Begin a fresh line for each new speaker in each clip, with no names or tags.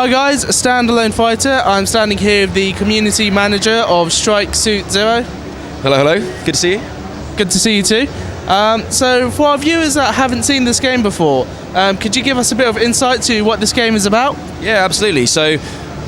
Hi guys, Standalone Fighter. I'm standing here with the community manager of Strike Suit Zero.
Hello, hello. Good to see you.
Good to see you too. So for our viewers that haven't seen this game before, could you give us a bit of insight to what this game is about?
Yeah, absolutely. So,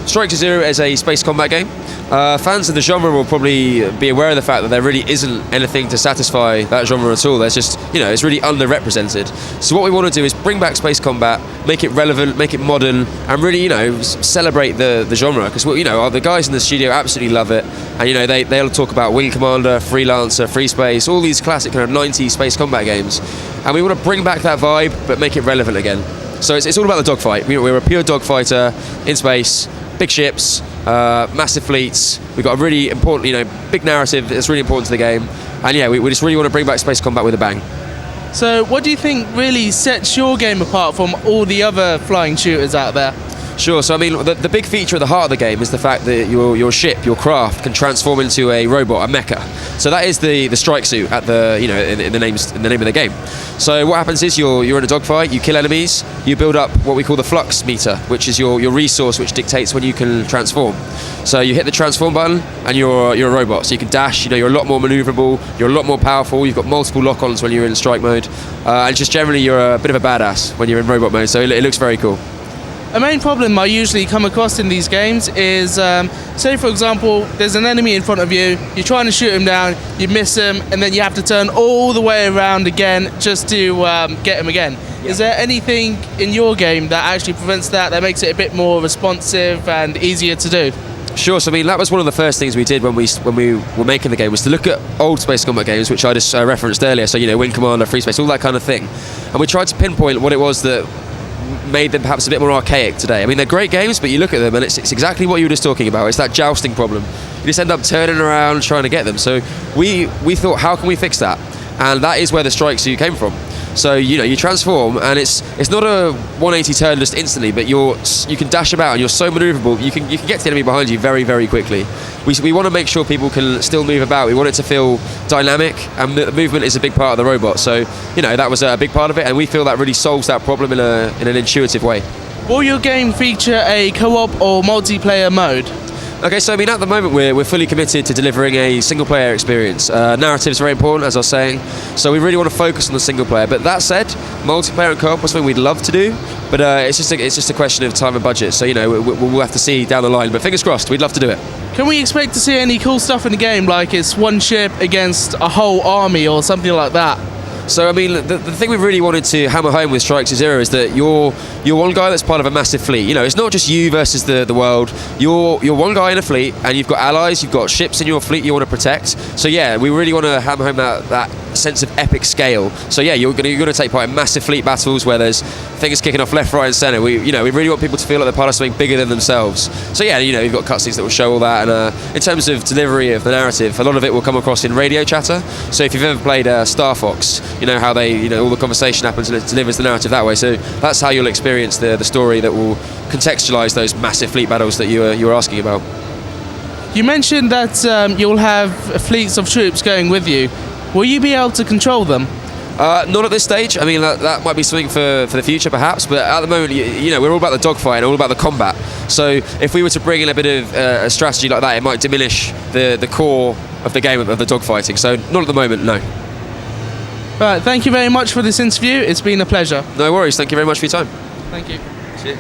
Strike Zero is a space combat game. Fans of the genre will probably be aware of the fact that there really isn't anything to satisfy that genre at all. There's just, it's really underrepresented. So what we want to do is bring back space combat, make it relevant, make it modern, and really, celebrate the genre. Because, the guys in the studio absolutely love it. And, they'll talk about Wing Commander, Freelancer, Free Space, all these classic kind of 90s space combat games. And we want to bring back that vibe, but make it relevant again. So it's all about the dogfight. We're a pure dogfighter in space, big ships, massive fleets. We've got a really important, big narrative that's really important to the game. And yeah, we just really want to bring back space combat with a bang.
So what do you think really sets your game apart from all the other flying shooters out there?
Sure, so the big feature at the heart of the game is the fact that your ship, your craft, can transform into a robot, a mecha. So that is the strike suit at the in the name of the game. So what happens is you're in a dogfight, you kill enemies, you build up what we call the flux meter, which is your resource which dictates when you can transform. So you hit the transform button and you're a robot. So you can dash, you're a lot more maneuverable, you're a lot more powerful, you've got multiple lock-ons when you're in strike mode, and just generally you're a bit of a badass when you're in robot mode. So it looks very cool.
A main problem I usually come across in these games is, say for example, there's an enemy in front of you, you're trying to shoot him down, you miss him, and then you have to turn all the way around again just to get him again. Yeah. Is there anything in your game that actually prevents that makes it a bit more responsive and easier to do?
Sure, so that was one of the first things we did when we were making the game, was to look at old space combat games, which I just referenced earlier, so Wing Commander, Free Space, all that kind of thing. And we tried to pinpoint what it was that made them perhaps a bit more archaic today. They're great games, but you look at them and it's exactly what you were just talking about. It's that jousting problem. You just end up turning around trying to get them. So we thought, how can we fix that? And that is where the strike suit came from. So you transform, and it's not a 180 turn just instantly, but you can dash about and you're so maneuverable. You can get to the enemy behind you very, very quickly. We want to make sure people can still move about. We want it to feel dynamic, and the movement is a big part of the robot. So that was a big part of it, and we feel that really solves that problem in an intuitive way.
Will your game feature a co-op or multiplayer mode?
Okay, so at the moment we're fully committed to delivering a single player experience. Narrative is very important, as I was saying, so we really want to focus on the single player. But that said, multiplayer and co-op is something we'd love to do, but it's just a question of time and budget. So we'll have to see down the line. But fingers crossed, we'd love to do it.
Can we expect to see any cool stuff in the game, like it's one ship against a whole army or something like that?
So the thing we really wanted to hammer home with Strike Zero is that you're one guy that's part of a massive fleet. It's not just you versus the world. You're one guy in a fleet, and you've got allies, you've got ships in your fleet you want to protect. So yeah, we really want to hammer home that sense of epic scale. So yeah, you're going to take part in massive fleet battles where there's things kicking off left, right, and centre. We really want people to feel like they're part of something bigger than themselves. So yeah, you've got cutscenes that will show all that. And in terms of delivery of the narrative, a lot of it will come across in radio chatter. So if you've ever played Star Fox, how they, all the conversation happens and it delivers the narrative that way. So that's how you'll experience the story that will contextualise those massive fleet battles that you were asking about.
You mentioned that you'll have fleets of troops going with you. Will you be able to control them?
Not at this stage. That might be something for the future perhaps, but at the moment, we're all about the dogfight and all about the combat. So if we were to bring in a bit of a strategy like that, it might diminish the core of the game of the dogfighting. So not at the moment, no.
Right, thank you very much for this interview. It's been a pleasure.
No worries. Thank you very much for your time.
Thank you.
Cheers.